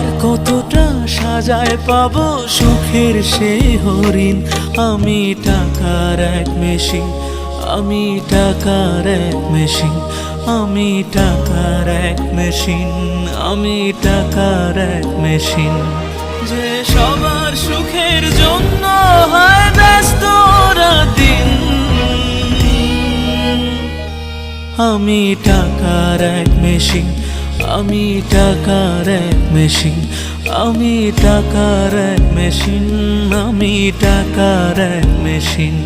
আর কতটা সাজায় পাবো সুখের সেই হরিণ। আমি টাকার এক মেশিন, আমি টাকার এক মেশিন, আমি টাকার এক মেশিন, আমি টাকার এক মেশিন। যে সবার সুখের জন্য হয় ব্যস্ত দিন। আমি টাকার এক মেশিন, আমি টাকার এক মেশিন, আমি টাকার এক মেশিন, আমি টাকার এক মেশিন।